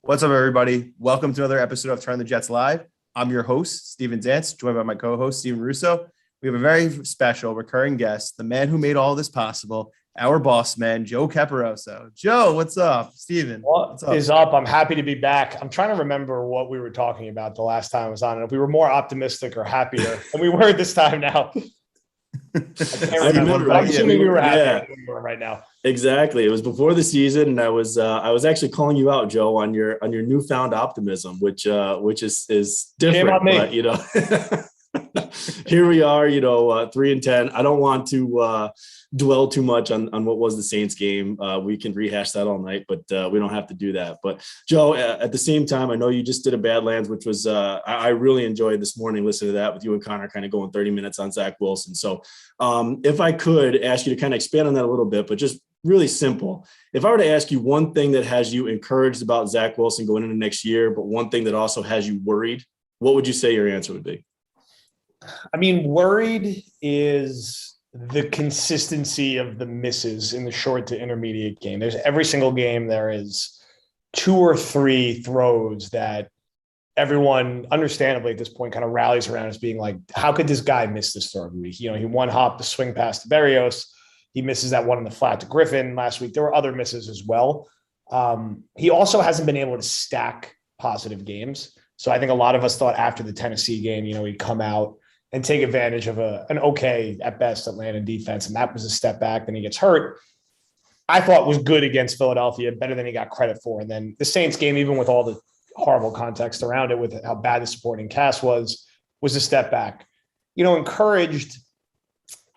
What's up, everybody? Welcome to another episode of Turn the Jets Live. I'm your host, Steven Dance, joined by my co-host, Steven Russo. We have a very special recurring guest, the man who made all this possible, our boss man, Joe Caporoso. Joe, what's up? Steven, what's up? What is up? I'm happy to be back. I'm trying to remember what we were talking about the last time I was on, and if we were more optimistic or happier than we were this time now. I can't remember, but I'm assuming we were happier than we were right now. Exactly. It was before the season, and I was actually calling you out, Joe, on your newfound optimism, which is different. But here we are. 3-10. I don't want to dwell too much on what was the Saints game. We can rehash that all night, but we don't have to do that. But Joe, at the same time, I know you just did a Badlands, which was I really enjoyed this morning listening to that with you and Connor, kind of going 30 minutes on Zach Wilson. So if I could ask you to kind of expand on that a little bit, but just really simple. If I were to ask you one thing that has you encouraged about Zach Wilson going into next year, but one thing that also has you worried, what would you say your answer would be? I mean, worried is the consistency of the misses in the short to intermediate game. There's every single game there is 2 or 3 throws that everyone understandably at this point kind of rallies around as being like, how could this guy miss this throw every week? He one hop the swing past to Berrios. He misses that one in the flat to Griffin last week. There were other misses as well. He also hasn't been able to stack positive games. So I think a lot of us thought after the Tennessee game, he'd come out and take advantage of an okay, at best, Atlanta defense. And that was a step back. Then he gets hurt. I thought was good against Philadelphia, better than he got credit for. And then the Saints game, even with all the horrible context around it, with how bad the supporting cast was a step back. Encouraged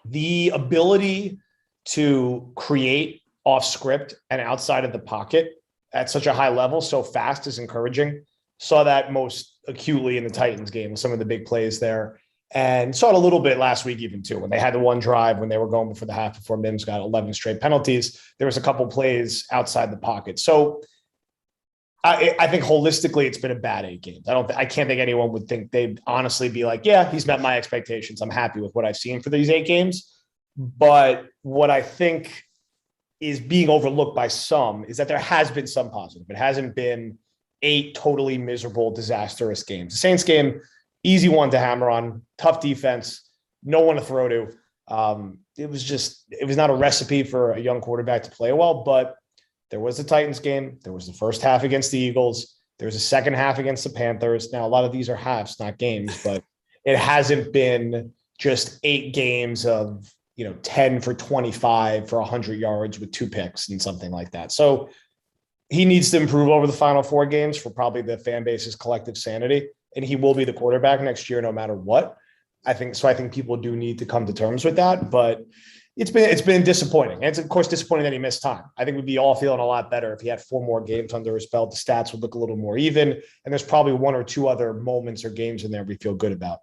the ability to create off script and outside of the pocket at such a high level so fast is encouraging. Saw that most acutely in the Titans game with some of the big plays there, and saw it a little bit last week even too, when they had the one drive when they were going before the half before Mims got 11 straight penalties. There was a couple plays outside the pocket. So I think holistically it's been a bad 8 games. I can't think anyone would think they'd honestly be like, yeah, he's met my expectations. I'm happy with what I've seen for these 8 games. But what I think is being overlooked by some is that there has been some positive. It hasn't been 8 totally miserable, disastrous games. The Saints game, easy one to hammer on, tough defense, no one to throw to. It was not a recipe for a young quarterback to play well, but there was the Titans game. There was the first half against the Eagles. There was a second half against the Panthers. Now, a lot of these are halves, not games, but it hasn't been just 8 games of 10 for 25 for 100 yards with 2 picks and something like that. So he needs to improve over the final 4 games for probably the fan base's collective sanity. And he will be the quarterback next year, no matter what. I think people do need to come to terms with that, but it's been disappointing. And it's of course disappointing that he missed time. I think we'd be all feeling a lot better if he had 4 more games under his belt. The stats would look a little more even. And there's probably 1 or 2 other moments or games in there we feel good about.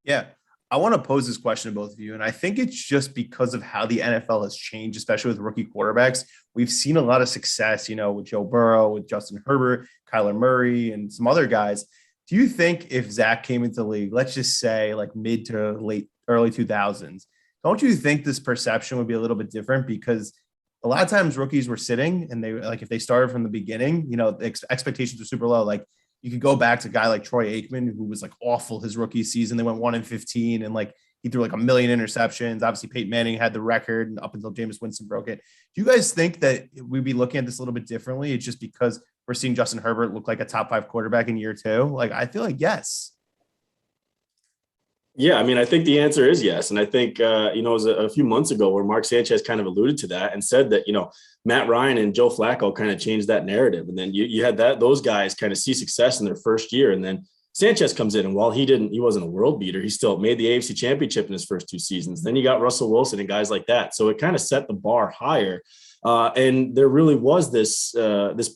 Yeah. I want to pose this question to both of you, and I think it's just because of how the NFL has changed, especially with rookie quarterbacks. We've seen a lot of success, with Joe Burrow, with Justin Herbert, Kyler Murray, and some other guys. Do you think if Zach came into the league, let's just say like mid to late early 2000s, don't you think this perception would be a little bit different? Because a lot of times rookies were sitting and they if they started from the beginning, the expectations were super low. Like, you could go back to a guy like Troy Aikman, who was like awful his rookie season. They went 1-15 and he threw like 1 million interceptions. Obviously, Peyton Manning had the record up until Jameis Winston broke it. Do you guys think that we'd be looking at this a little bit differently? It's just because we're seeing Justin Herbert look like a top 5 quarterback in year 2. I feel like yes. Yeah, I mean, I think the answer is yes. And I think, it was a few months ago where Mark Sanchez kind of alluded to that and said that, Matt Ryan and Joe Flacco kind of changed that narrative. And then you had those guys kind of see success in their first year. And then Sanchez comes in, and while he wasn't a world beater, he still made the AFC Championship in his first 2 seasons. Then you got Russell Wilson and guys like that. So it kind of set the bar higher. And there really was this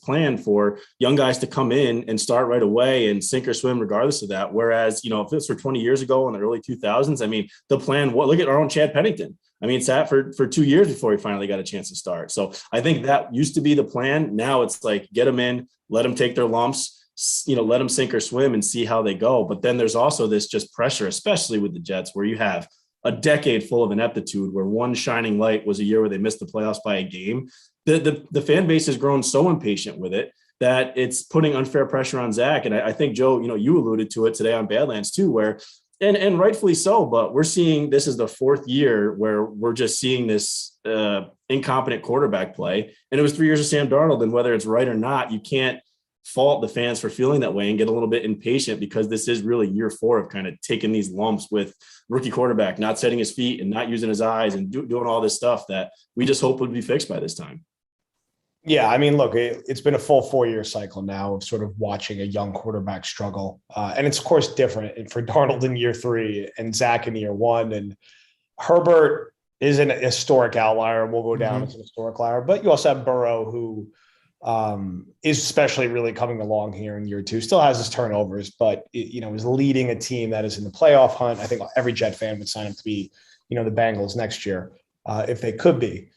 plan for young guys to come in and start right away and sink or swim regardless of that. Whereas, if this were 20 years ago in the early 2000s, I mean, the plan, look at our own Chad Pennington. I mean, sat for 2 years before he finally got a chance to start. So I think that used to be the plan. Now it's like, get them in, let them take their lumps, let them sink or swim and see how they go. But then there's also this just pressure, especially with the Jets, where you have a decade full of ineptitude, where one shining light was a year where they missed the playoffs by a game. The fan base has grown so impatient with it that it's putting unfair pressure on Zach. And I think, Joe, you alluded to it today on Badlands too, where, and rightfully so, but we're seeing this is the fourth year where we're just seeing this incompetent quarterback play. And it was 3 years of Sam Darnold. And whether it's right or not, you can't fault the fans for feeling that way and get a little bit impatient, because this is really year 4 of kind of taking these lumps with rookie quarterback, not setting his feet and not using his eyes and doing all this stuff that we just hope would be fixed by this time. Yeah, I mean, look, it's been a full 4-year cycle now of sort of watching a young quarterback struggle. And it's, of course, different for Darnold in year 3 and Zach in year 1. And Herbert is an historic outlier. We'll go down as an historic outlier. But you also have Burrow, who is especially really coming along here in year 2. Still has his turnovers, but is leading a team that is in the playoff hunt. I think every Jet fan would sign up to be, the Bengals next year if they could be.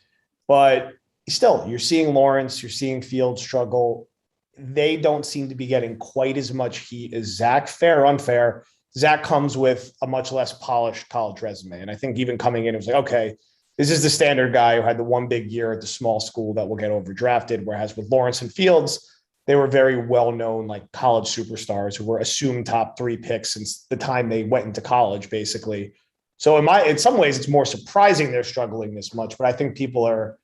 But still, you're seeing Lawrence, you're seeing Fields struggle. They don't seem to be getting quite as much heat as Zach. Fair or unfair, Zach comes with a much less polished college resume. And I think even coming in, it was like, okay, this is the standard guy who had the one big year at the small school that will get overdrafted. Whereas with Lawrence and Fields, they were very well-known, like college superstars who were assumed top 3 picks since the time they went into college, basically. So in some ways, it's more surprising they're struggling this much. But I think people are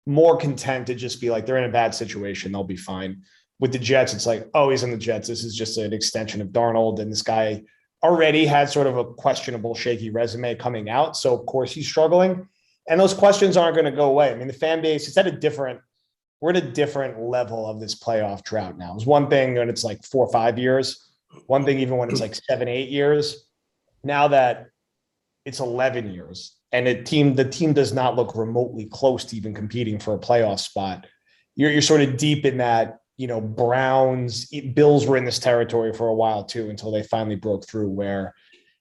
more content to just be like, they're in a bad situation, they'll be fine. With the Jets, it's like, oh, he's in the Jets. This is just an extension of Darnold. And this guy already had sort of a questionable, shaky resume coming out. So, of course, he's struggling. And those questions aren't going to go away. I mean, the fan base, we're at a different level of this playoff drought now. It's one thing when it's like 4 or 5 years, one thing even when it's like 7, 8 years. Now that it's 11 years and the team does not look remotely close to even competing for a playoff spot, you're sort of deep in that, Browns, Bills were in this territory for a while too, until they finally broke through, where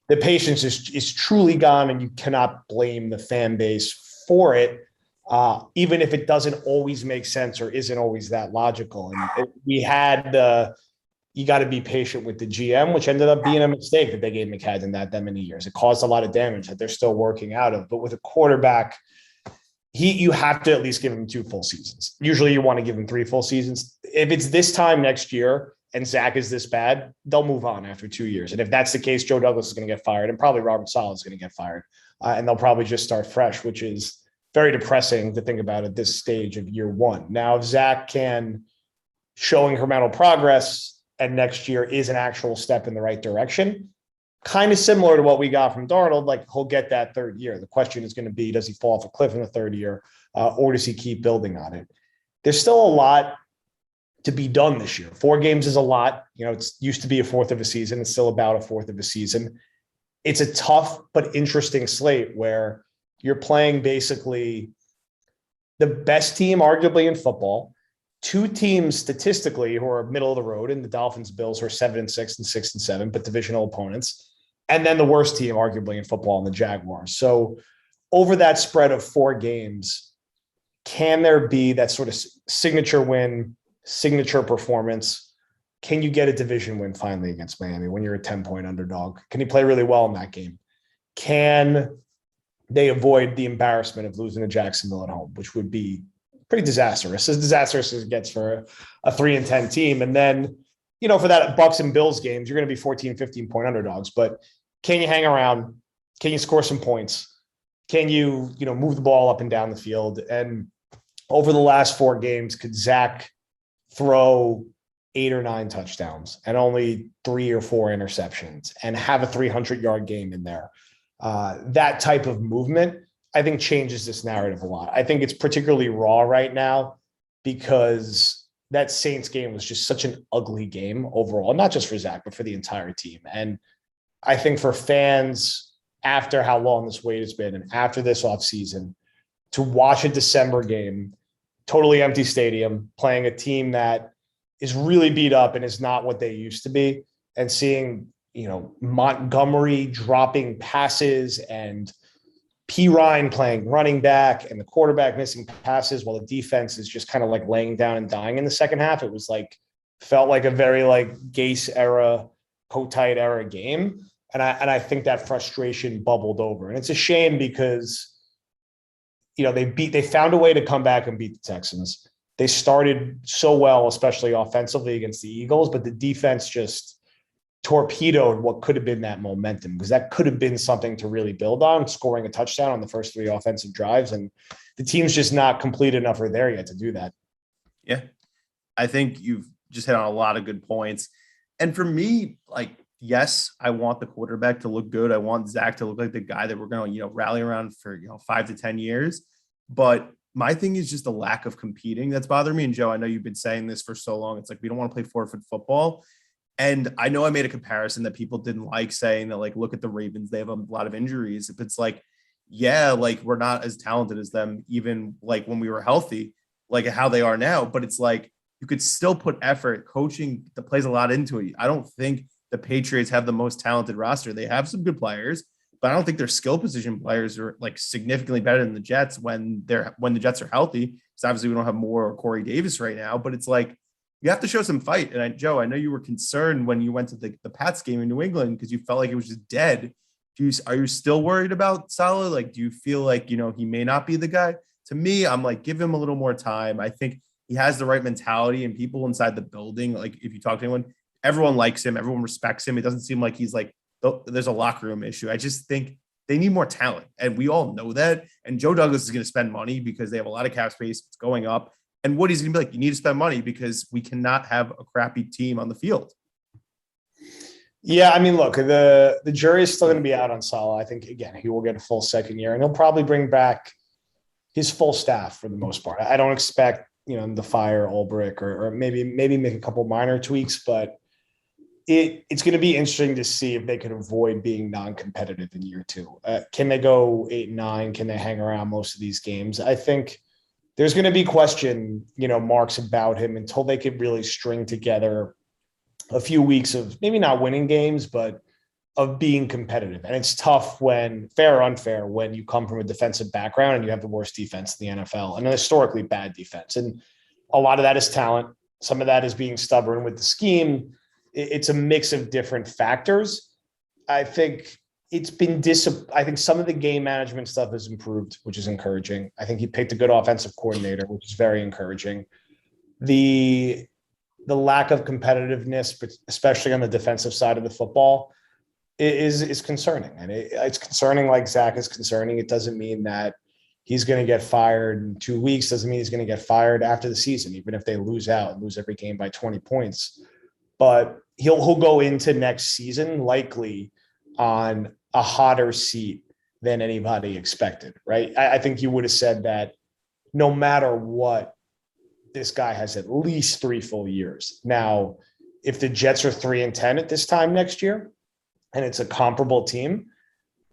the patience is truly gone, and you cannot blame the fan base for it, even if it doesn't always make sense or isn't always that logical. And you got to be patient with the GM, which ended up being a mistake that they gave McCadden that many years. It caused a lot of damage that they're still working out of. But with a quarterback, you have to at least give him 2 full seasons. Usually you want to give him 3 full seasons. If it's this time next year and Zach is this bad, they'll move on after 2 years. And if that's the case, Joe Douglas is going to get fired, and probably Robert Saleh is going to get fired. And they'll probably just start fresh, which is very depressing to think about at this stage of year 1. Now, if Zach can show incremental progress and next year is an actual step in the right direction, kind of similar to what we got from Darnold, like he'll get that 3rd year. The question is going to be, does he fall off a cliff in the 3rd year or does he keep building on it? There's still a lot to be done this year. 4 games is a lot. It's used to be a 4th of a season. It's still about a 4th of a season. It's a tough but interesting slate where you're playing basically the best team arguably in football, 2 teams statistically who are middle of the road, in the Dolphins, Bills, who are 7-6 and 6-7, but divisional opponents. And then the worst team arguably in football, in the Jaguars. So over that spread of 4 games, can there be that sort of signature win, signature performance? Can you get a division win finally against Miami when you're a 10-point underdog? Can he play really well in that game? Can they avoid the embarrassment of losing to Jacksonville at home, which would be pretty disastrous, as disastrous as it gets for a 3-10 team? And then, for that Bucks and Bills games, you're going to be 14, 15-point underdogs, but can you hang around? Can you score some points? Can you, move the ball up and down the field? And over the last 4 games, could Zach throw 8 or 9 touchdowns and only 3 or 4 interceptions and have a 300-yard game in there? That type of movement, I think, changes this narrative a lot. I think it's particularly raw right now because that Saints game was just such an ugly game overall, not just for Zach, but for the entire team. And I think for fans, after how long this wait has been and after this offseason, to watch a December game, totally empty stadium, playing a team that is really beat up and is not what they used to be, and seeing, Montgomery dropping passes and P. Ryan playing running back and the quarterback missing passes while the defense is just kind of like laying down and dying in the second half. It was felt like a very Gase era, Kotite era game. And I think that frustration bubbled over. And it's a shame because, they found a way to come back and beat the Texans. they started so well, especially offensively against the Eagles, but the defense just torpedoed what could have been that momentum, because that could have been something to really build on, scoring a touchdown on the first 3 offensive drives. And the team's just not complete enough or there yet to do that. Yeah. I think you've just hit on a lot of good points. And for me, like, yes, I want the quarterback to look good. I want Zach to look like the guy that we're going to, rally around for, 5 to 10 years. But my thing is just the lack of competing that's bothering me. And Joe, I know you've been saying this for so long. It's like, we don't want to play forfeit football. And I know I made a comparison that people didn't like, saying that, like, look at the Ravens, they have a lot of injuries. If it's like, yeah, like, we're not as talented as them, even like when we were healthy, like how they are now. But it's like, you could still put effort. Coaching that plays a lot into it. I don't think the Patriots have the most talented roster. They have some good players, but I don't think their skill position players are like significantly better than the Jets when the Jets are healthy. Because obviously we don't have Moore or Corey Davis right now, but it's like, you have to show some fight. And Joe, I know you were concerned when you went to the Pats game in New England because you felt like it was just dead. Are you still worried about Salah? Like, do you feel like, he may not be the guy? To me, I'm like, give him a little more time. I think he has the right mentality, and people inside the building, like, if you talk to anyone, everyone likes him. Everyone respects him. It doesn't seem like he's like, there's a locker room issue. I just think they need more talent. And we all know that. And Joe Douglas is going to spend money because they have a lot of cap space. It's going up. And Woody's going to be like, you need to spend money because we cannot have a crappy team on the field. Yeah, I mean, look, the jury is still going to be out on Salah. I think, again, he will get a full second year, and he'll probably bring back his full staff for the most part. I don't expect, to fire Ulbrich or maybe make a couple minor tweaks, but it's going to be interesting to see if they can avoid being non-competitive in year 2. Can they go 8-9? Can they hang around most of these games? I think there's going to be question, marks about him until they could really string together a few weeks of maybe not winning games, but of being competitive. And it's tough when, fair or unfair, when you come from a defensive background and you have the worst defense in the NFL and an historically bad defense. And a lot of that is talent. Some of that is being stubborn with the scheme. It's a mix of different factors. I think it's been I think some of the game management stuff has improved, which is encouraging. I think he picked a good offensive coordinator, which is very encouraging. The lack of competitiveness, but especially on the defensive side of the football, is concerning. And it's concerning, like Zach is concerning. It doesn't mean that he's going to get fired in 2 weeks. Doesn't mean he's going to get fired after the season, even if they lose every game by 20 points. But he'll go into next season likely on a hotter seat than anybody expected, right? I think you would have said that no matter what, this guy has at least 3 full years. Now, if the Jets are 3-10 at this time next year, and it's a comparable team,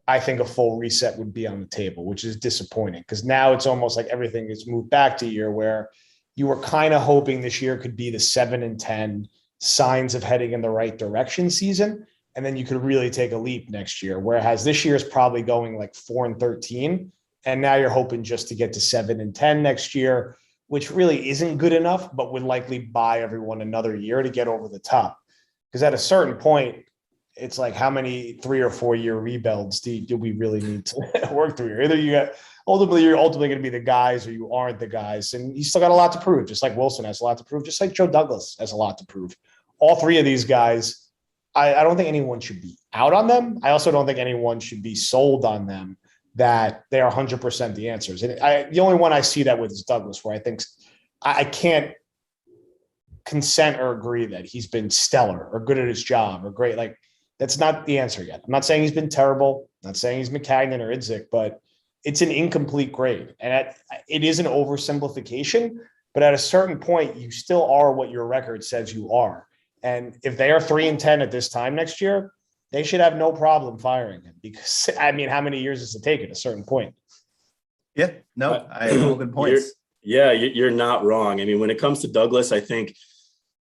I think a full reset would be on the table, which is disappointing because now it's almost like everything is moved back to a year where you were kind of hoping this year could be the 7-10 signs of heading in the right direction season. And then you could really take a leap next year. Whereas this year is probably going like 4-13. And now you're hoping just to get to 7-10 next year, which really isn't good enough, but would likely buy everyone another year to get over the top. Because at a certain point, it's like, how many 3 or 4 year rebuilds do we really need to work through here? Either you're ultimately going to be the guys or you aren't the guys. And you still got a lot to prove, just like Wilson has a lot to prove, just like Joe Douglas has a lot to prove. All 3 of these guys, I don't think anyone should be out on them. I also don't think anyone should be sold on them that they are 100% the answers. And the only one I see that with is Douglas, where I think I can't consent or agree that he's been stellar or good at his job or great. Like, that's not the answer yet. I'm not saying he's been terrible. I'm not saying he's McCagnon or Idzik, but it's an incomplete grade. And it is an oversimplification, but at a certain point, you still are what your record says you are. And if they are 3-10 at this time next year, they should have no problem firing him because, I mean, how many years does it take at a certain point? Yeah, no, I have all good points. You're not wrong. I mean, when it comes to Douglas, I think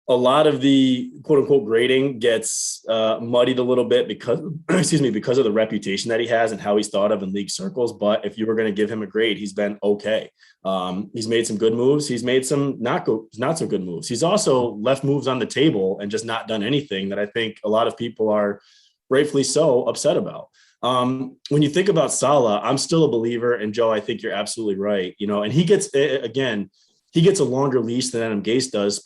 a lot of the quote unquote grading gets muddied a little bit because of the reputation that he has and how he's thought of in league circles. But if you were going to give him a grade, he's been okay. He's made some good moves. He's made some not so good moves. He's also left moves on the table and just not done anything that I think a lot of people are rightfully so upset about. When you think about Salah, I'm still a believer, and Joe, I think you're absolutely right. And he gets, again, he gets a longer leash than Adam Gase does,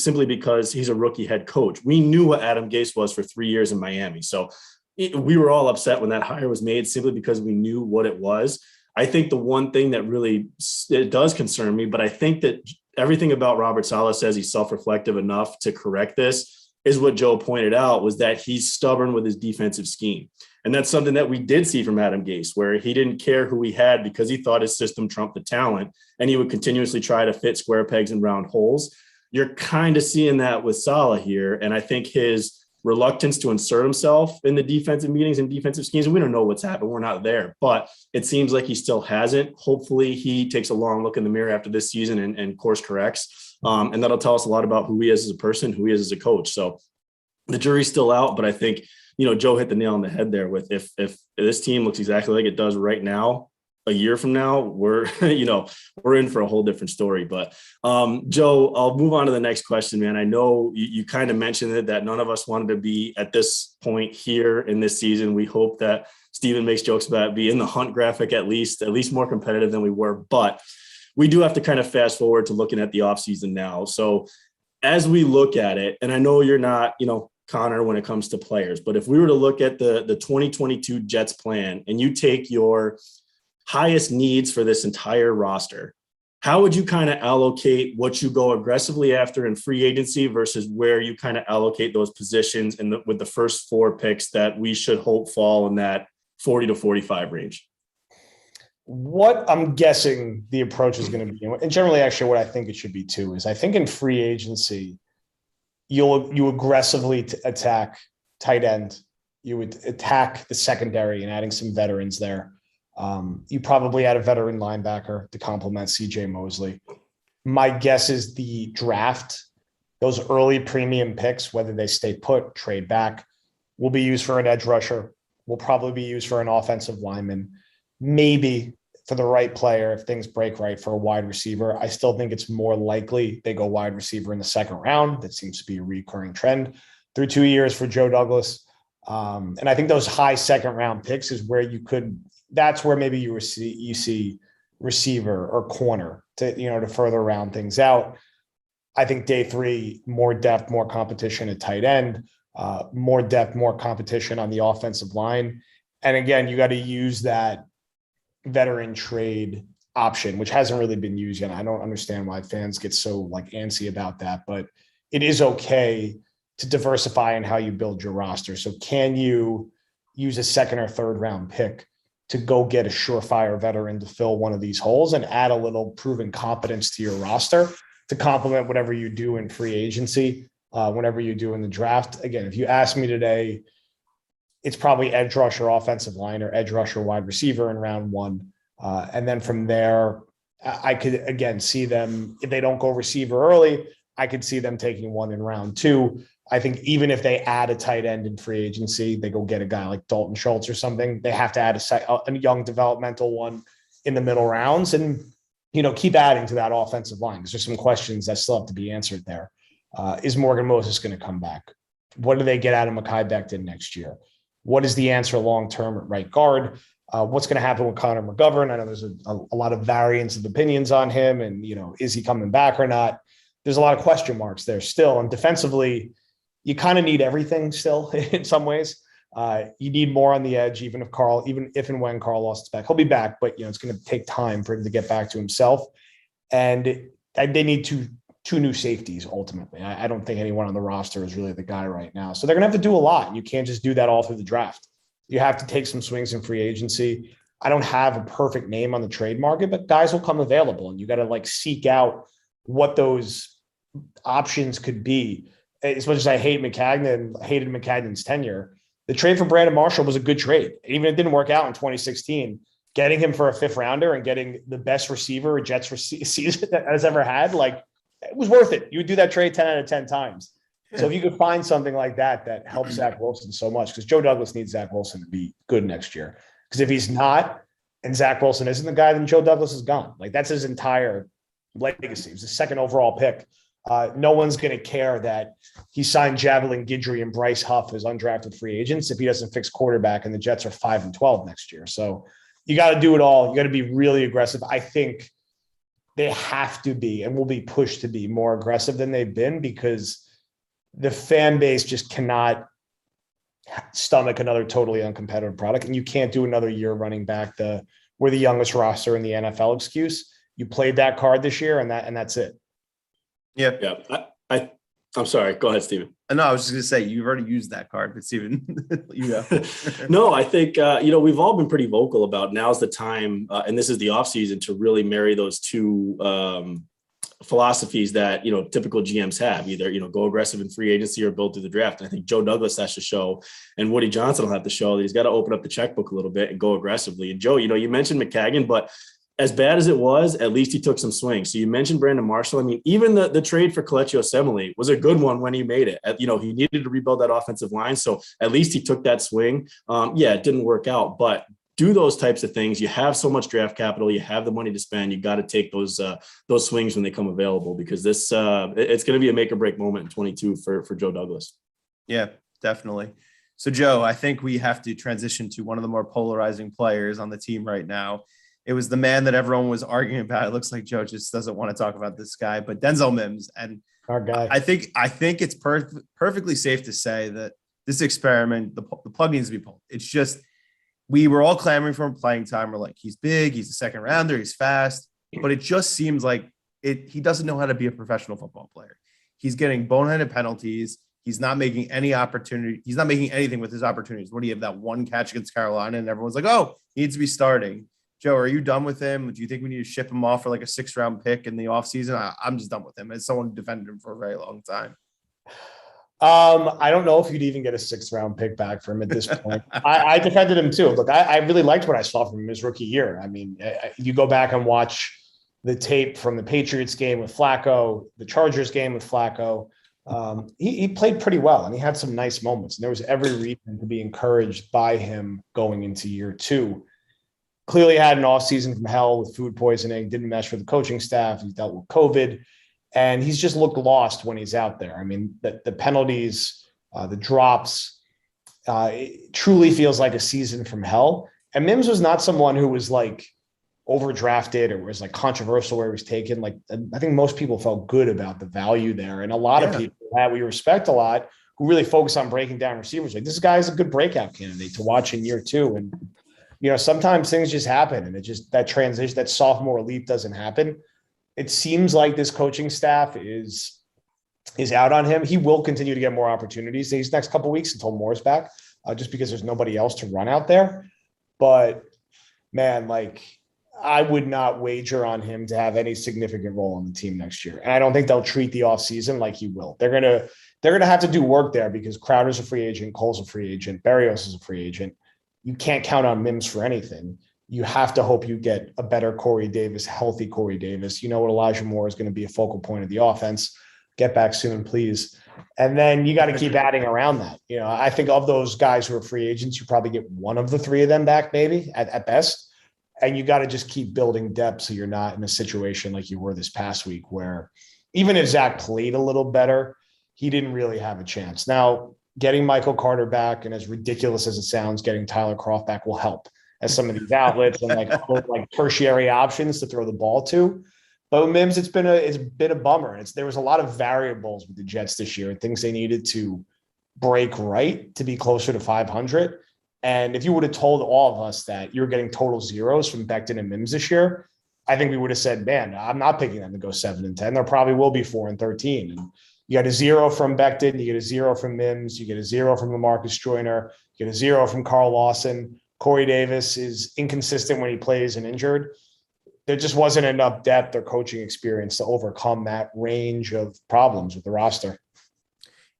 simply because he's a rookie head coach. We knew what Adam Gase was for 3 years in Miami. So we were all upset when that hire was made simply because we knew what it was. I think the one thing that really it does concern me, but I think that everything about Robert Saleh says he's self-reflective enough to correct this, is what Joe pointed out, was that he's stubborn with his defensive scheme. And that's something that we did see from Adam Gase, where he didn't care who he had because he thought his system trumped the talent, and he would continuously try to fit square pegs in round holes. You're kind of seeing that with Saleh here. And I think his reluctance to insert himself in the defensive meetings and defensive schemes, and we don't know what's happened. We're not there, but it seems like he still hasn't. Hopefully he takes a long look in the mirror after this season and course corrects. And that'll tell us a lot about who he is as a person, who he is as a coach. So the jury's still out, but I think, Joe hit the nail on the head there with if this team looks exactly like it does right now, a year from now, we're in for a whole different story. But Joe, I'll move on to the next question, man. I know you kind of mentioned it, that none of us wanted to be at this point here in this season. We hope that Steven makes jokes about it, be in the hunt graphic, at least more competitive than we were. But we do have to kind of fast forward to looking at the offseason now. So as we look at it, and I know you're not, Connor, when it comes to players, but if we were to look at the 2022 Jets plan and you take your highest needs for this entire roster, how would you kind of allocate what you go aggressively after in free agency versus where you kind of allocate those positions with the first 4 picks that we should hope fall in that 40 to 45 range? What I'm guessing the approach is going to be, and generally actually what I think it should be too, is I think in free agency, you aggressively attack tight end. You would attack the secondary and adding some veterans there. You probably add a veteran linebacker to complement CJ Mosley. My guess is the draft, those early premium picks, whether they stay put, trade back, will be used for an edge rusher, will probably be used for an offensive lineman, maybe for the right player, if things break right, for a wide receiver. I still think it's more likely they go wide receiver in the second round. That seems to be a recurring trend through 2 years for Joe Douglas. And I think those high second round picks is where that's where maybe you see receiver or corner to further round things out. I think day 3, more depth, more competition at tight end, more depth, more competition on the offensive line. And again, you got to use that veteran trade option, which hasn't really been used yet. I don't understand why fans get so antsy about that, but it is okay to diversify in how you build your roster. So can you use a second or third round pick to go get a surefire veteran to fill one of these holes and add a little proven competence to your roster to complement whatever you do in free agency, whatever you do in the draft? Again, if you ask me today, it's probably edge rusher, offensive line, or edge rusher, wide receiver in round 1. And then from there, I could, again, see them, if they don't go receiver early, I could see them taking one in round 2. I think even if they add a tight end in free agency, they go get a guy like Dalton Schultz or something, they have to add a young developmental one in the middle rounds and, keep adding to that offensive line, because there's some questions that still have to be answered there. Is Morgan Moses going to come back? What do they get out of Mekhi Becton next year? What is the answer long-term at right guard? What's going to happen with Connor McGovern? I know there's a lot of variance of opinions on him, and, is he coming back or not? There's a lot of question marks there still. And defensively, you kind of need everything still in some ways. You need more on the edge, even if and when Carl Lawson's back. He'll be back, but it's going to take time for him to get back to himself. And they need two new safeties ultimately. I don't think anyone on the roster is really the guy right now. So they're going to have to do a lot. You can't just do that all through the draft. You have to take some swings in free agency. I don't have a perfect name on the trade market, but guys will come available, and you got to seek out what those options could be. As much as I hated Maccagnan's tenure, the trade for Brandon Marshall was a good trade. Even if it didn't work out in 2016, getting him for a 5th rounder and getting the best receiver a Jets season has ever had, it was worth it. You would do that trade 10 out of 10 times. So if you could find something like that helps Zach Wilson so much, because Joe Douglas needs Zach Wilson to be good next year. Because if he's not, and Zach Wilson isn't the guy, then Joe Douglas is gone. That's his entire legacy. He was the 2nd overall pick. No one's going to care that he signed Javelin Guidry and Bryce Huff as undrafted free agents if he doesn't fix quarterback, and the Jets are 5-12 next year. So you got to do it all. You got to be really aggressive. I think they have to be and will be pushed to be more aggressive than they've been, because the fan base just cannot stomach another totally uncompetitive product. And you can't do another year running back we're the youngest roster in the NFL excuse. You played that card this year, and that's it. Yeah. I'm sorry. Go ahead, Steven. No, I was just going to say, you've already used that card, but Steven, you go. No, I think, we've all been pretty vocal about now's the time, and this is the offseason, to really marry those two philosophies that, typical GMs have, either, go aggressive in free agency or build through the draft. And I think Joe Douglas has to show, and Woody Johnson will have to show, that he's got to open up the checkbook a little bit and go aggressively. And Joe, you mentioned McKagan, but as bad as it was, at least he took some swings. So you mentioned Brandon Marshall. I mean, even the trade for Kelechi Osemele was a good one when he made it. He needed to rebuild that offensive line. So at least he took that swing. It didn't work out, but do those types of things. You have so much draft capital. You have the money to spend. You got to take those swings when they come available, because this it's going to be a make or break moment in 22 for Joe Douglas. Yeah, definitely. So Joe, I think we have to transition to one of the more polarizing players on the team right now. It was the man that everyone was arguing about. It looks like Joe just doesn't want to talk about this guy, but Denzel Mims. And our guy. I think it's perfectly safe to say that this experiment, the plug needs to be pulled. It's just, we were all clamoring for him playing time. We're like, he's big, he's a second rounder, he's fast, but it just seems like he doesn't know how to be a professional football player. He's getting boneheaded penalties. He's not making any opportunity. He's not making anything with his opportunities. What do you have, that one catch against Carolina, and everyone's like, oh, he needs to be starting. Joe, are you done with him? Do you think we need to ship him off for like a 6th round pick in the offseason? I'm just done with him. As someone who defended him for a very long time. I don't know if you'd even get a 6th round pick back for him at this point. I defended him too. Look, I really liked what I saw from him his rookie year. I mean, you go back and watch the tape from the Patriots game with Flacco, the Chargers game with Flacco. He played pretty well, and he had some nice moments. And there was every reason to be encouraged by him going into year 2. Clearly had an offseason from hell with food poisoning, didn't mesh with the coaching staff. He's dealt with COVID, and he's just looked lost when he's out there. I mean, the penalties, the drops, it truly feels like a season from hell. And Mims was not someone who was like overdrafted or was like controversial where he was taken. Like, I think most people felt good about the value there. And a lot of people that we respect a lot who really focus on breaking down receivers. Like, this guy's a good breakout candidate to watch in year 2. And, sometimes things just happen, and it just, that transition, that sophomore leap doesn't happen. It seems like this coaching staff is out on him. He will continue to get more opportunities these next couple of weeks until Moore's back, just because there's nobody else to run out there. But man, like, I would not wager on him to have any significant role on the team next year. And I don't think they'll treat the offseason like he will. They're gonna have to do work there, because Crowder's a free agent, Cole's a free agent, Berrios is a free agent. You can't count on Mims for anything. You have to hope you get a better Corey Davis, healthy Corey Davis. You know what, Elijah Moore is going to be a focal point of the offense. Get back soon, please. And then you got to keep adding around that. I think of those guys who are free agents, you probably get one of the 3 of them back, maybe at best. And you got to just keep building depth, so you're not in a situation like you were this past week, where even if Zach played a little better, he didn't really have a chance. Now, getting Michael Carter back, and as ridiculous as it sounds, getting Tyler Kroft back will help, as some of these outlets and like tertiary options to throw the ball to. But Mims, it's been a bummer. There was a lot of variables with the Jets this year, and things they needed to break right to be closer to 500. And if you would have told all of us that you're getting total zeros from Becton and Mims this year, I think we would have said, man, I'm not picking them to go 7-10. There probably will be 4-13. And you got a 0 from Becton, you get a 0 from Mims, you get a 0 from LaMarcus Joyner, you get a 0 from Carl Lawson. Corey Davis is inconsistent when he plays and injured. There just wasn't enough depth or coaching experience to overcome that range of problems with the roster.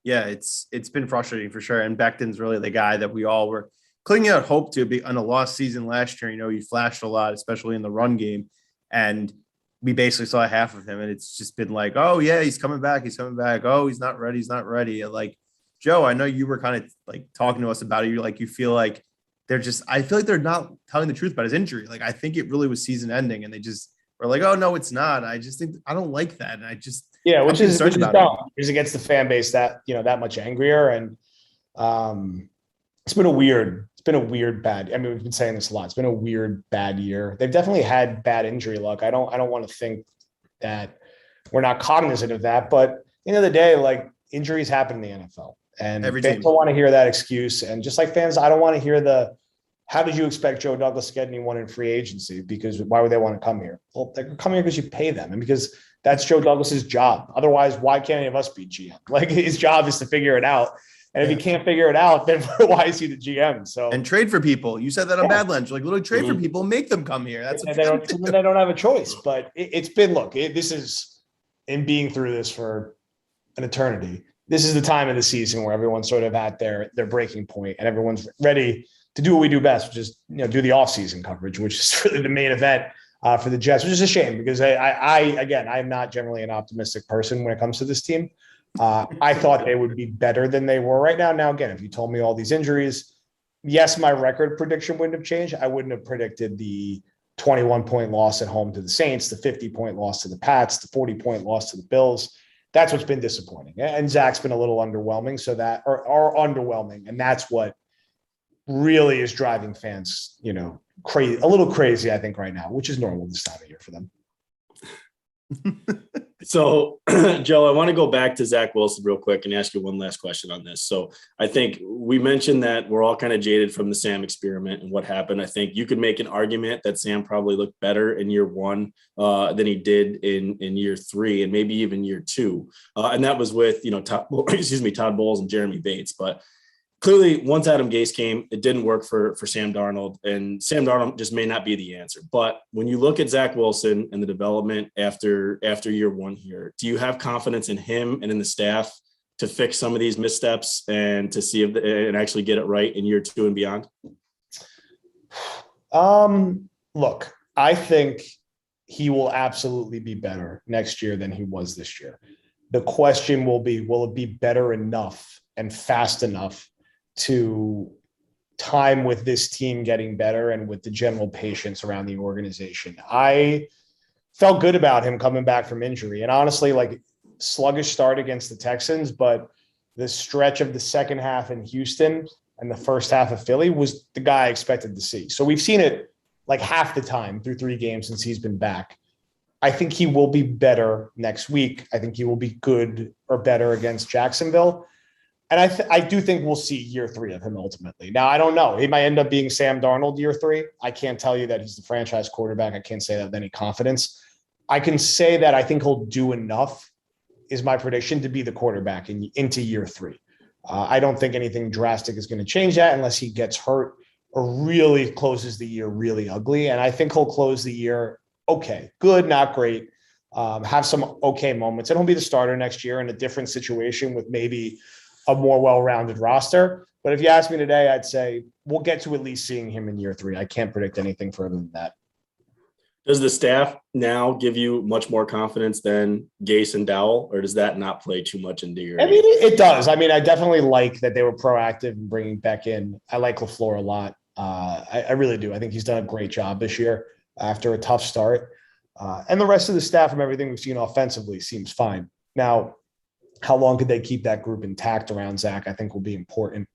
Yeah, it's been frustrating for sure. And Becton's really the guy that we all were clinging out hope to be on a lost season last year. He flashed a lot, especially in the run game. And we basically saw half of him, and it's just been like, oh yeah, he's coming back. Oh, he's not ready. Like, Joe, I know you were kind of like talking to us about it. You feel like I feel like they're not telling the truth about his injury. Like, I think it really was season ending, and they just were like, oh no, it's not. I just think, I don't like that. And which is dumb, because it gets the fan base that much angrier. And it's been a weird bad. I mean, we've been saying this a lot. It's been a weird bad year. They've definitely had bad injury luck. I don't want to think that we're not cognizant of that. But at the end of the day, like, injuries happen in the NFL, and Every fans team. don't want to hear that excuse. And just like fans, I don't want to hear how did you expect Joe Douglas to get anyone in free agency? Because why would they want to come here? Well, they're coming here because you pay them and because that's Joe Douglas's job. Otherwise, why can't any of us be GM? Like, his job is to figure it out. And if he can't figure it out, then why is he the GM? So, and trade for people. You said that on Badlands. Like, literally trade for people, make them come here. That's they don't have a choice. But it's been, this is, in being through this for an eternity, this is the time of the season where everyone's sort of at their breaking point and everyone's ready to do what we do best, which is, do the offseason coverage, which is really the main event for the Jets, which is a shame because I'm not generally an optimistic person when it comes to this team. I thought they would be better than they were right now. Now, again, if you told me all these injuries, yes, my record prediction wouldn't have changed. I wouldn't have predicted the 21-point loss at home to the Saints, the 50-point loss to the Pats, the 40-point loss to the Bills. That's what's been disappointing. And Zach's been a little underwhelming, or underwhelming. And that's what really is driving fans, crazy, a little crazy, I think, right now, which is normal this time of year for them. So, Joe, I want to go back to Zach Wilson real quick and ask you one last question on this. So I think we mentioned that we're all kind of jaded from the Sam experiment and what happened. I think you could make an argument that Sam probably looked better in year one than he did in year three and maybe even year two. And that was with, Todd Bowles and Jeremy Bates. But clearly, once Adam Gase came, it didn't work for Sam Darnold, and Sam Darnold just may not be the answer. But when you look at Zach Wilson and the development after year one here, do you have confidence in him and in the staff to fix some of these missteps and to see and actually get it right in year two and beyond? Look, I think he will absolutely be better next year than he was this year. The question will it be better enough and fast enough to time with this team getting better and with the general patience around the organization? I felt good about him coming back from injury, and honestly, sluggish start against the Texans, but the stretch of the second half in Houston and the first half of Philly was the guy I expected to see. So we've seen it half the time through 3 games since he's been back. I think he will be better next week. I think he will be good or better against Jacksonville. And I do think we'll see year 3 of him ultimately. Now, I don't know. He might end up being Sam Darnold year 3. I can't tell you that he's the franchise quarterback. I can't say that with any confidence. I can say that I think he'll do enough, is my prediction, to be the quarterback into year 3. I don't think anything drastic is going to change that unless he gets hurt or really closes the year really ugly. And I think he'll close the year okay, good, not great, have some okay moments. And he'll be the starter next year in a different situation with maybe a more well-rounded roster. But if you ask me today, I'd say we'll get to at least seeing him in year 3. I can't predict anything further than that. Does the staff now give you much more confidence than Gase and Dowell, or does that not play too much into your? I mean, it does. I mean, I definitely like that they were proactive in bringing Beck in. I like LaFleur a lot. I really do. I think he's done a great job this year after a tough start. And the rest of the staff, from everything we've seen offensively, seems fine. Now, how long could they keep that group intact around Zach, I think will be important.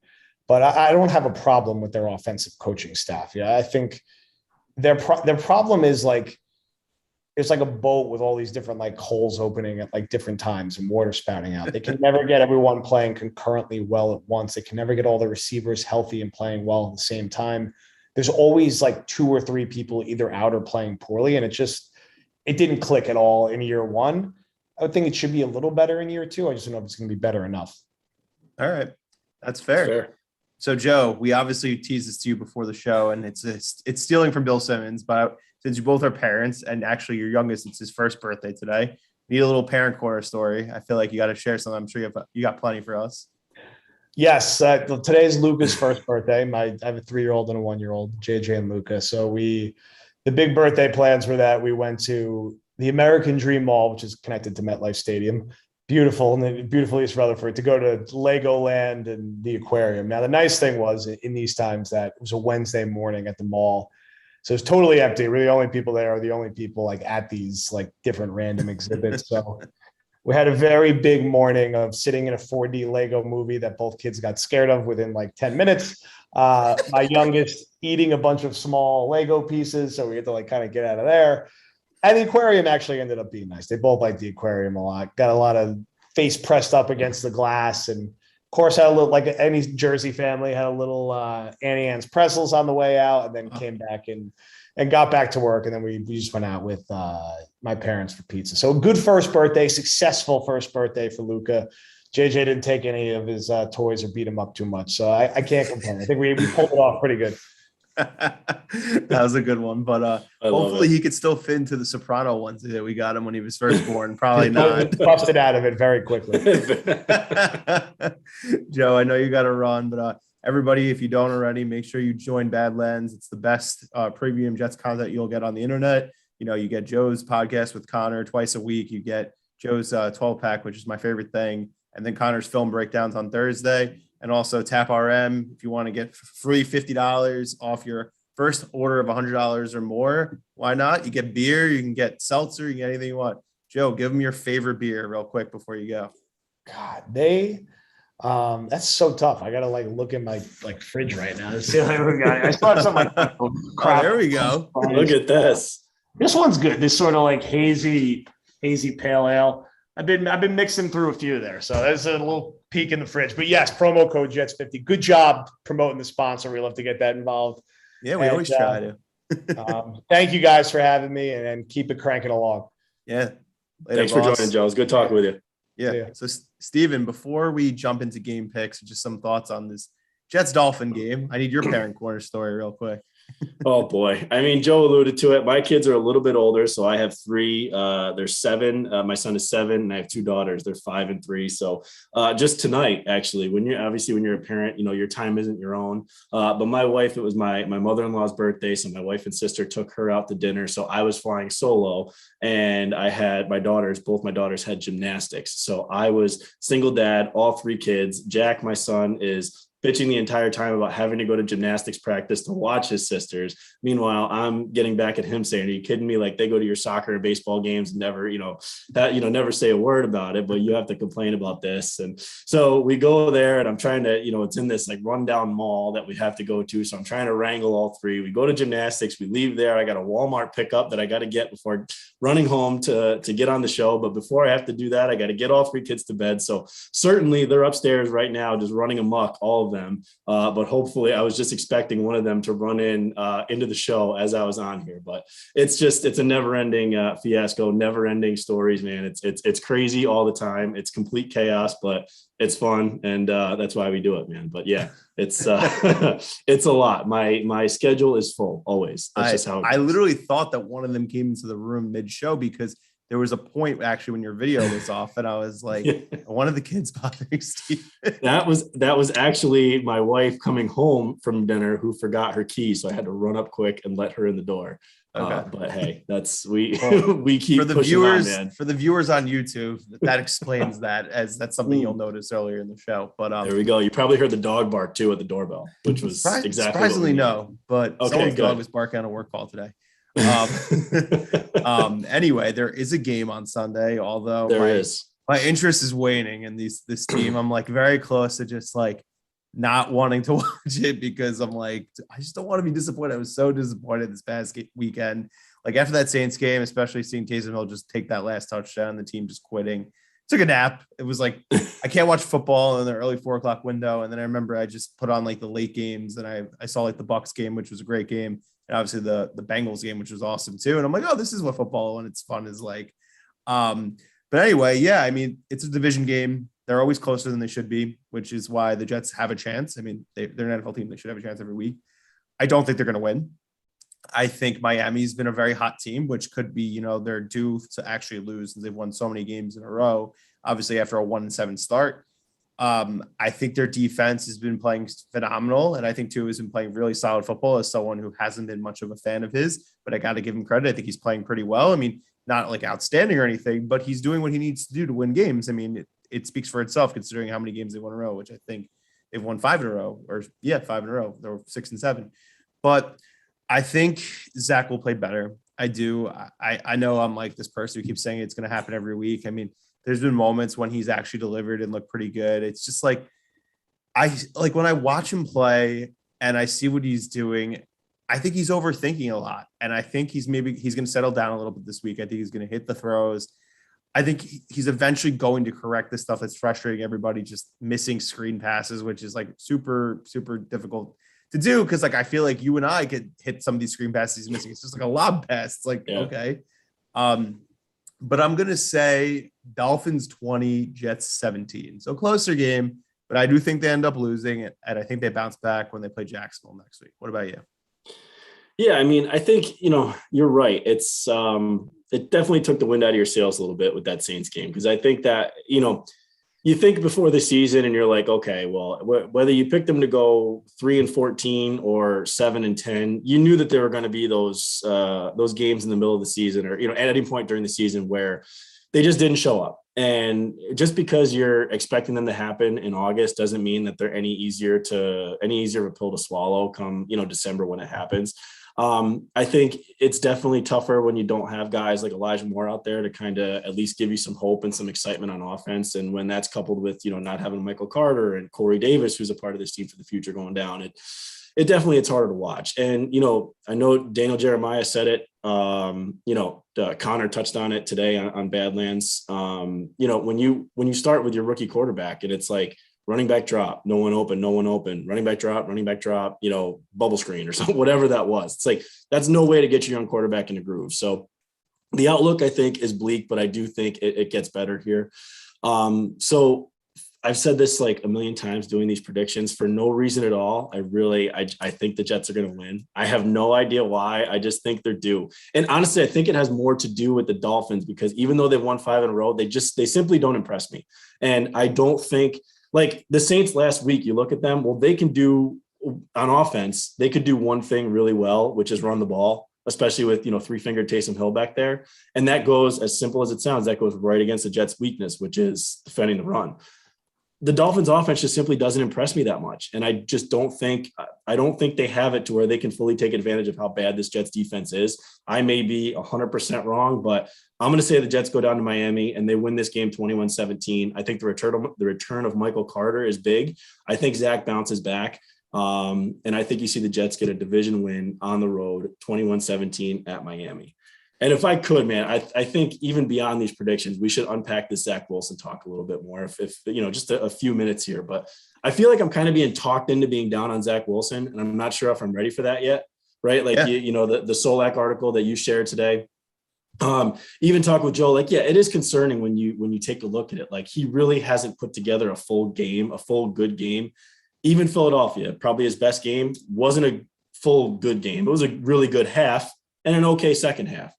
But I don't have a problem with their offensive coaching staff. Yeah, I think their problem is it's like a boat with all these different holes opening at different times and water spouting out. They can never get everyone playing concurrently well at once. They can never get all the receivers healthy and playing well at the same time. There's always 2 or 3 people either out or playing poorly. And it didn't click at all in year 1. I would think it should be a little better in year 2. I just don't know if it's going to be better enough. All right. That's fair. So, Joe, we obviously teased this to you before the show, and it's stealing from Bill Simmons, but since you both are parents, and actually your youngest, it's his first birthday today, need a little parent corner story. I feel like you got to share something. I'm sure you got plenty for us. Yes. Today is Luca's first birthday. I have a 3-year-old and a 1-year-old, JJ and Luca. So the big birthday plans were that we went to the American Dream Mall, which is connected to MetLife Stadium. Beautiful, and then beautiful East Rutherford, to go to Legoland and the aquarium. Now, the nice thing was in these times that it was a Wednesday morning at the mall. So it's totally empty. Really, the only people there are the only people at these different random exhibits. So we had a very big morning of sitting in a 4D Lego movie that both kids got scared of within 10 minutes. My youngest eating a bunch of small Lego pieces. So we had to kind of get out of there. And the aquarium actually ended up being nice. They both liked the aquarium a lot. Got a lot of face pressed up against the glass, and of course had a little, like any Jersey family, had a little Annie Ann's pretzels on the way out, and then came back and got back to work. And then we just went out with my parents for pizza. So a good first birthday, successful first birthday for Luca. JJ didn't take any of his toys or beat him up too much. So I can't complain. I think we pulled it off pretty good. That was a good one, but hopefully he could still fit into the Soprano ones that we got him when he was first born. Probably not. Busted out of it very quickly. Joe, I know you got to run, but everybody, if you don't already, make sure you join Badlands. It's the best premium Jets content you'll get on the internet. You know, you get Joe's podcast with Connor twice a week. You get Joe's 12-pack, which is my favorite thing, and then Connor's film breakdowns on Thursday. And also Tap RM, if you want to get free $50 off your first order of $100 or more, why not? You get beer, you can get seltzer, you can get anything you want. Joe, give them your favorite beer real quick before you go. God, that's so tough. I gotta look in my fridge right now to see I still have something crap. Oh, there we go. Look at this. This one's good. This sort of hazy pale ale. I've been mixing through a few there, so there's a little peek in the fridge. But yes, promo code Jets50. Good job promoting the sponsor. We love to get that involved. Yeah, we always try to. Thank you guys for having me, and keep it cranking along. Yeah. Later, thanks for joining, Joe. It's good talking with you. Yeah. So, Steven, before we jump into game picks, just some thoughts on this Jets-Dolphin game. I need your parent corner story real quick. Oh boy. I mean, Joe alluded to it. My kids are a little bit older. So I have three, they're 7. My son is 7 and I have 2 daughters. They're 5 and 3. So just tonight, actually, when you're a parent, your time isn't your own. But my wife, it was my mother-in-law's birthday. So my wife and sister took her out to dinner. So I was flying solo, and I had both my daughters had gymnastics. So I was single dad, all 3 kids. Jack, my son, is bitching the entire time about having to go to gymnastics practice to watch his sisters. Meanwhile, I'm getting back at him saying, are you kidding me? They go to your soccer and baseball games and never, never say a word about it, but you have to complain about this. And so we go there, and I'm trying to, it's in this rundown mall that we have to go to. So I'm trying to wrangle all 3. We go to gymnastics, we leave there. I got a Walmart pickup that I got to get before running home to get on the show. But before I have to do that, I got to get all 3 kids to bed. So certainly they're upstairs right now, just running amok, all of them. But hopefully I was just expecting one of them to run into the show as I was on here. But it's a never ending fiasco, never ending stories, man. It's crazy all the time. It's complete chaos, but it's fun. And that's why we do it, man. But yeah, it's it's a lot. My schedule is full always. That's just how it goes. I literally thought that one of them came into the room mid-show, because there was a point actually when your video was off, and I was like, one of the kids bothering Steve. That was actually my wife coming home from dinner who forgot her key, so I had to run up quick and let her in the door. Okay. But hey, we keep for the pushing viewers on, man. For the viewers on YouTube, that explains that, as that's something you'll notice earlier in the show. But there we go. You probably heard the dog bark too at the doorbell, which was exactly surprisingly no, but someone's dog was barking on a work call today. Anyway, there is a game on Sunday, although my interest is waning in this team. I'm very close to just not wanting to watch it, because I'm I just don't want to be disappointed. I was so disappointed this past weekend. After that Saints game, especially seeing Taysom Hill just take that last touchdown, the team just quitting. Took a nap. It was I can't watch football in the early 4:00 window. And then I remember I just put on the late games, and I saw the Bucs game, which was a great game. And obviously the Bengals game, which was awesome too. And I'm oh, this is what football and it's fun is like. But anyway, yeah, I mean, it's a division game. They're always closer than they should be, which is why the Jets have a chance. I mean, they're an NFL team. They should have a chance every week. I don't think they're going to win. I think Miami's been a very hot team, which could be, they're due to actually lose, since they've won so many games in a row, obviously after a 1-7 start. I think their defense has been playing phenomenal. And I think Tua has been playing really solid football, as someone who hasn't been much of a fan of his, but I got to give him credit. I think he's playing pretty well. I mean, not outstanding or anything, but he's doing what he needs to do to win games. I mean, it speaks for itself, considering how many games they won in a row, which I think they've won 5 in a row, 5 in a row. They were 6 and 7, but I think Zach will play better. I do. I know I'm this person who keeps saying it's going to happen every week. I mean, there's been moments when he's actually delivered and looked pretty good. It's just when I watch him play and I see what he's doing, I think he's overthinking a lot. And I think he's going to settle down a little bit this week. I think he's going to hit the throws. I think he's eventually going to correct the stuff that's frustrating everybody, just missing screen passes, which is like super, super difficult to do. Cause like, I feel like you and I could hit some of these screen passes he's missing. It's just like a lob pass. It's like, okay. But I'm going to say Dolphins 20, Jets 17. So closer game, but I do think they end up losing it. And I think they bounce back when they play Jacksonville next week. What about you? Yeah, I mean, I think, you're right. It's it definitely took the wind out of your sails a little bit with that Saints game, because I think that, you think before the season and you're like, okay, well, whether you picked them to go 3-14 or 7-10, you knew that there were going to be those games in the middle of the season, or, at any point during the season where they just didn't show up. And just because you're expecting them to happen in August doesn't mean that they're any easier of a pill to swallow come, December when it happens. I think it's definitely tougher when you don't have guys like Elijah Moore out there to kind of at least give you some hope and some excitement on offense. And when that's coupled with, not having Michael Carter and Corey Davis, who's a part of this team for the future, going down, it definitely, it's harder to watch. And, I know Daniel Jeremiah said it, Connor touched on it today on Badlands. When you start with your rookie quarterback and it's like, running back drop, no one open, running back drop, bubble screen or something, whatever that was. It's like, that's no way to get your young quarterback in a groove. So the outlook, I think, is bleak, but I do think it gets better here. So I've said this like a million times doing these predictions for no reason at all. I think the Jets are going to win. I have no idea why. I just think they're due. And honestly, I think it has more to do with the Dolphins, because even though they've won 5 in a row, they simply don't impress me. And I don't think, like the Saints last week, you look at them, well, they can do on offense, they could do one thing really well, which is run the ball, especially with, 3-fingered Taysom Hill back there. And that goes, as simple as it sounds, that goes right against the Jets' weakness, which is defending the run. The Dolphins offense just simply doesn't impress me that much. And I just don't think they have it to where they can fully take advantage of how bad this Jets defense is. I may be 100% wrong, but I'm going to say the Jets go down to Miami and they win this game 21-17. I think the return of Michael Carter is big. I think Zach bounces back. And I think you see the Jets get a division win on the road, 21-17 at Miami. And if I could, man, I think even beyond these predictions, we should unpack this Zach Wilson talk a little bit more, if just a few minutes here. But I feel like I'm kind of being talked into being down on Zach Wilson, and I'm not sure if I'm ready for that yet, right? Like, the Solak article that you shared today, even talk with Joe, like, yeah, it is concerning when you take a look at it. Like, he really hasn't put together a full good game. Even Philadelphia, probably his best game, wasn't a full good game. It was a really good half and an okay second half.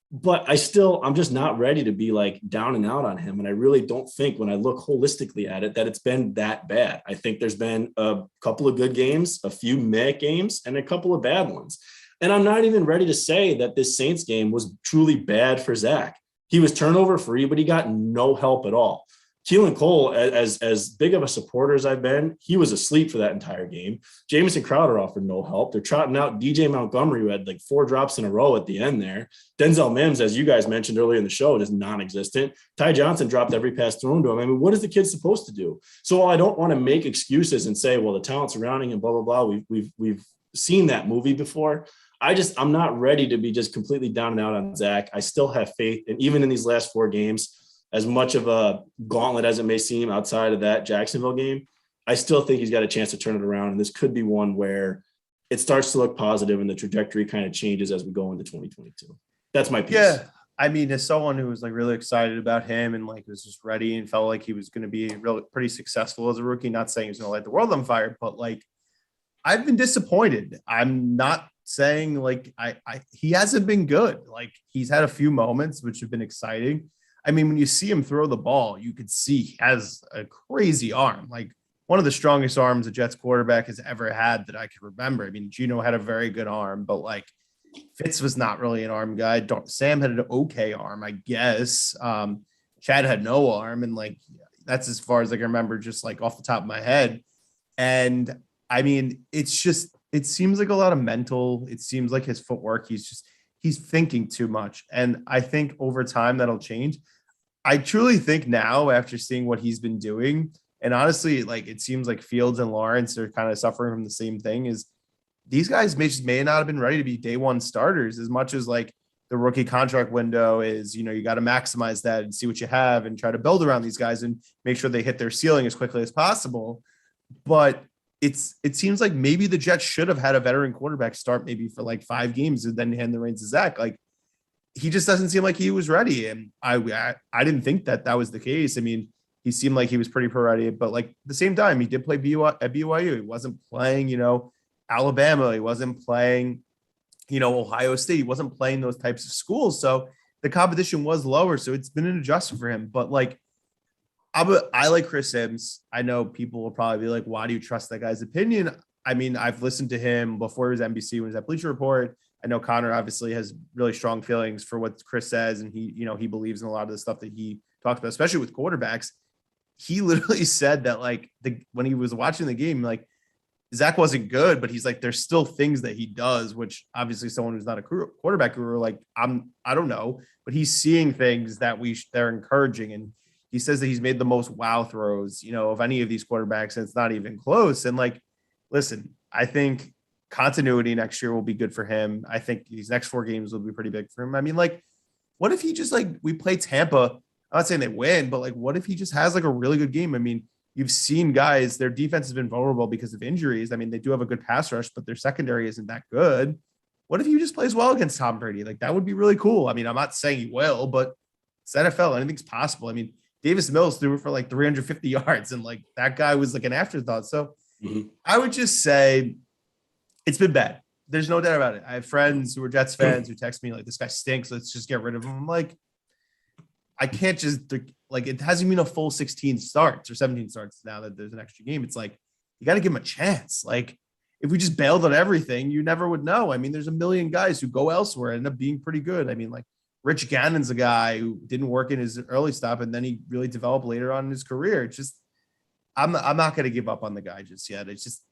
But I'm just not ready to be like down and out on him. And I really don't think, when I look holistically at it, that it's been that bad. I think there's been a couple of good games, a few meh games, and a couple of bad ones. And I'm not even ready to say that this Saints game was truly bad for Zach. He was turnover free, but he got no help at all. Keelan Cole, as big of a supporter as I've been, he was asleep for that entire game. Jamison Crowder offered no help. They're trotting out DJ Montgomery, who had like 4 drops in a row at the end there. Denzel Mims, as you guys mentioned earlier in the show, is non-existent. Ty Johnson dropped every pass thrown to him. I mean, what is the kid supposed to do? So while I don't want to make excuses and say, well, the talent surrounding him, blah, blah, blah, we've seen that movie before. I'm not ready to be just completely down and out on Zach. I still have faith. And even in these last 4 games, as much of a gauntlet as it may seem outside of that Jacksonville game, I still think he's got a chance to turn it around. And this could be one where it starts to look positive and the trajectory kind of changes as we go into 2022. That's my piece. Yeah. I mean, as someone who was like really excited about him and like was just ready and felt like he was going to be really pretty successful as a rookie, not saying he's going to light the world on fire, but like, I've been disappointed. I'm not saying like he hasn't been good. Like, he's had a few moments which have been exciting. I mean, when you see him throw the ball, you could see he has a crazy arm, like one of the strongest arms a Jets quarterback has ever had that I can remember. I mean, Gino had a very good arm, but like Fitz was not really an arm guy. Sam had an okay arm, I guess. Chad had no arm, and like that's as far as I can remember, just like off the top of my head. And I mean, it seems like a lot of mental. It seems like his footwork, he's thinking too much. And I think over time that'll change. I truly think now, after seeing what he's been doing, and honestly, like it seems like Fields and Lawrence are kind of suffering from the same thing, is these guys may not have been ready to be day one starters as much as like the rookie contract window is, you got to maximize that and see what you have and try to build around these guys and make sure they hit their ceiling as quickly as possible. But it seems like maybe the Jets should have had a veteran quarterback start maybe for like 5 games and then hand the reins to Zach. Like he just doesn't seem like he was ready. And I didn't think that was the case. I mean, he seemed like he was pretty pro ready, but like at the same time, he did play at BYU. He wasn't playing, Alabama. He wasn't playing, Ohio State. He wasn't playing those types of schools. So the competition was lower. So it's been an adjustment for him. But like, I like Chris Sims. I know people will probably be like, why do you trust that guy's opinion? I mean, I've listened to him before he was NBC when he was at Bleacher Report. I know Connor obviously has really strong feelings for what Chris says. And he believes in a lot of the stuff that he talks about, especially with quarterbacks. He literally said that like when he was watching the game, like Zach wasn't good, but he's like, there's still things that he does, which obviously someone who's not a quarterback guru, like I don't know, but he's seeing things that they're encouraging. And he says that he's made the most wow throws, of any of these quarterbacks, and it's not even close. And like, listen, I think continuity next year will be good for him. I think these next 4 games will be pretty big for him. I mean, like, what if he just like, we play Tampa, I'm not saying they win, but like, what if he just has like a really good game? I mean, you've seen guys, their defense has been vulnerable because of injuries. I mean, they do have a good pass rush, but their secondary isn't that good. What if he just plays well against Tom Brady? Like, that would be really cool. I mean, I'm not saying he will, but it's NFL. Anything's possible. I mean, Davis Mills threw for like 350 yards, and like that guy was like an afterthought. So I would just say it's been bad. There's no doubt about it. I have friends who are Jets fans who text me like, this guy stinks. Let's just get rid of him. I'm like, I can't just like, it hasn't been a full 16 starts or 17 starts now that there's an extra game. It's like, you got to give him a chance. Like if we just bailed on everything, you never would know. I mean, there's a million guys who go elsewhere and end up being pretty good. I mean, like Rich Gannon's a guy who didn't work in his early stop and then he really developed later on in his career. It's just, I'm not going to give up on the guy just yet. It's just,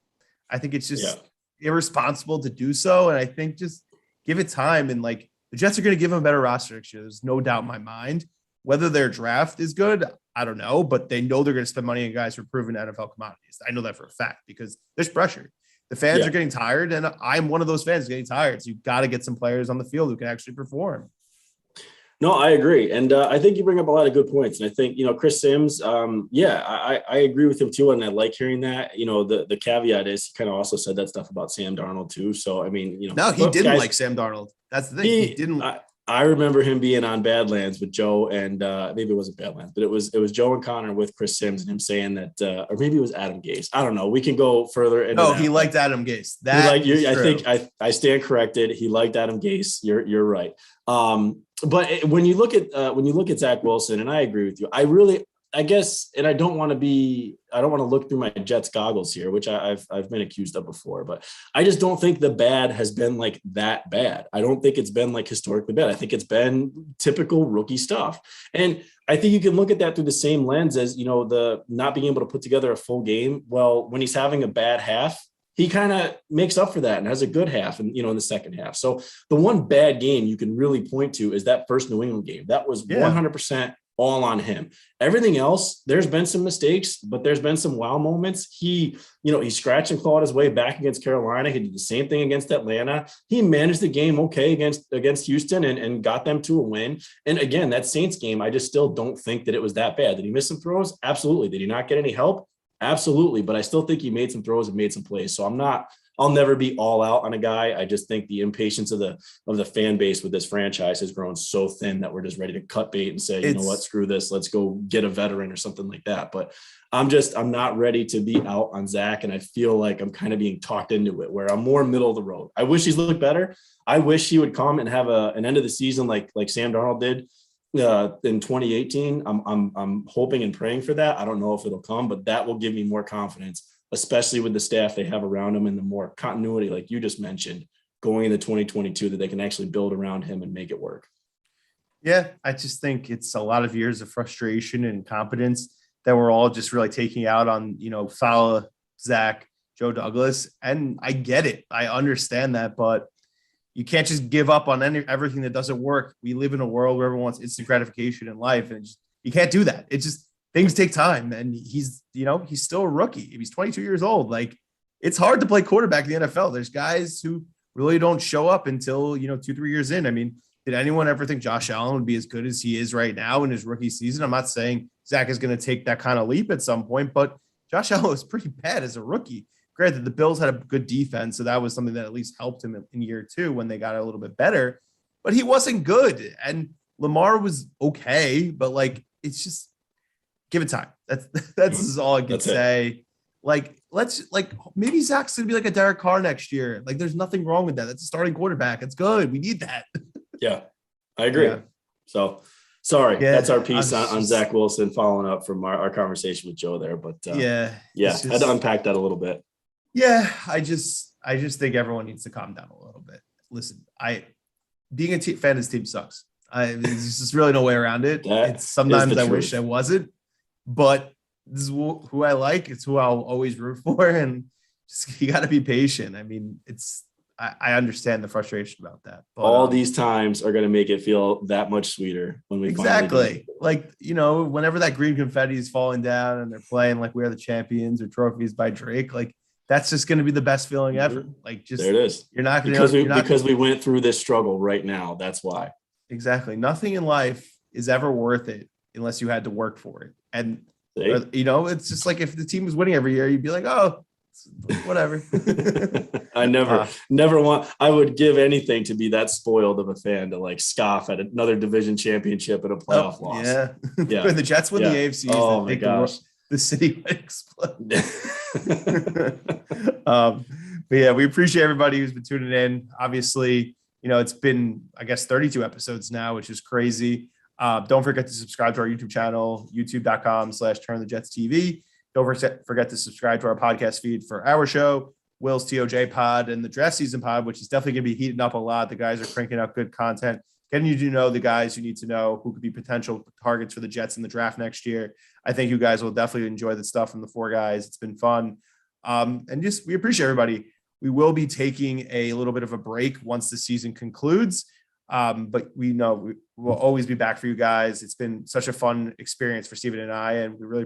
I think it's just irresponsible to do so. And I think just give it time. And like the Jets are going to give him a better roster next year. There's no doubt in my mind. Whether their draft is good, I don't know, but they know they're going to spend money on guys who are proven NFL commodities. I know that for a fact because there's pressure. The fans are getting tired, and I'm one of those fans getting tired. So you've got to get some players on the field who can actually perform. No, I agree. And I think you bring up a lot of good points. And I think, Chris Sims, I agree with him too. And I like hearing that. The caveat is he kind of also said that stuff about Sam Darnold too. So, I mean, no, he didn't like Sam Darnold. That's the thing. He didn't. I remember him being on Badlands with Joe and maybe it wasn't Badlands, but it was Joe and Connor with Chris Sims and him saying that, or maybe it was Adam Gase. I don't know. We can go further. No, he liked Adam Gase. I think I stand corrected. He liked Adam Gase. You're right. But when you look at Zach Wilson, and I agree with you, I guess, and I don't want to look through my Jets goggles here, which I've been accused of before, but I just don't think the bad has been like that bad. I don't think it's been like historically bad. I think it's been typical rookie stuff. And I think you can look at that through the same lens as, the not being able to put together a full game. Well, when he's having a bad half, he kind of makes up for that and has a good half in the second half. So the one bad game you can really point to is that first New England game. That was 100% all on him. Everything else, there's been some mistakes, but there's been some wow moments. He scratched and clawed his way back against Carolina. He did the same thing against Atlanta. He managed the game okay against Houston and got them to a win. And again, that Saints game, I just still don't think that it was that bad. Did he miss some throws? Absolutely. Did he not get any help? Absolutely. But I still think he made some throws and made some plays. So I'll never be all out on a guy. I just think the impatience of the fan base with this franchise has grown so thin that we're just ready to cut bait and say, you know what, screw this. Let's go get a veteran or something like that. But I'm not ready to be out on Zach. And I feel like I'm kind of being talked into it where I'm more middle of the road. I wish he's looked better. I wish he would come and have an end of the season like Sam Darnold did in 2018. I'm hoping and praying for that. I don't know if it'll come, but that will give me more confidence, especially with the staff they have around him and the more continuity, like you just mentioned, going into 2022, that they can actually build around him and make it work. Yeah, I just think it's a lot of years of frustration and incompetence that we're all just really taking out on, Saleh, Zach, Joe Douglas. And I get it. I understand that, but you can't just give up on everything that doesn't work. We live in a world where everyone wants instant gratification in life, and you can't do that. It just, things take time, and he's still a rookie. He's 22 years old. Like, it's hard to play quarterback in the NFL. There's guys who really don't show up until, 2-3 years in. I mean, did anyone ever think Josh Allen would be as good as he is right now in his rookie season? I'm not saying Zach is going to take that kind of leap at some point, but Josh Allen was pretty bad as a rookie. Granted, the Bills had a good defense, so that was something that at least helped him in year 2 when they got a little bit better, but he wasn't good. And Lamar was okay, but like, it's just give it time. That's all I can say. Like, maybe Zach's gonna be like a Derek Carr next year. Like, there's nothing wrong with that. That's a starting quarterback. It's good. We need that. Yeah, I agree. Yeah. So sorry, that's our piece on Zach Wilson, following up from our conversation with Joe there. But had to unpack that a little bit. Yeah, I just think everyone needs to calm down a little bit. Listen, being a fan of this team sucks. There's just really no way around it. It's sometimes I wish I wasn't, but this is who I like. It's who I'll always root for, and just you got to be patient. I mean, I understand the frustration about that. But, all these times are going to make it feel that much sweeter when we exactly like whenever that green confetti is falling down and they're playing like We Are the Champions or Trophies by Drake, like that's just going to be the best feeling ever. Like, just there it is. You're not going to because we went through this struggle right now. That's why. Exactly. Nothing in life is ever worth it unless you had to work for it. And it's just like if the team was winning every year, you'd be like, oh, whatever. I I would give anything to be that spoiled of a fan to like scoff at another division championship at a playoff loss. Yeah. When the Jets win the AFC, oh my gosh, the city would explode. But yeah, we appreciate everybody who's been tuning in. Obviously, it's been, I guess, 32 episodes now, which is crazy. Don't forget to subscribe to our YouTube channel, youtube.com/TurnTheJetsTV. Don't forget to subscribe to our podcast feed for our show, Will's TOJ pod, and the draft season pod, which is definitely going to be heating up a lot. The guys are cranking out good content, getting you to know the guys you need to know who could be potential targets for the Jets in the draft next year. I think you guys will definitely enjoy the stuff from the 4 guys. It's been fun. And we appreciate everybody. We will be taking a little bit of a break once the season concludes. But we know we will always be back for you guys. It's been such a fun experience for Steven and I, and we really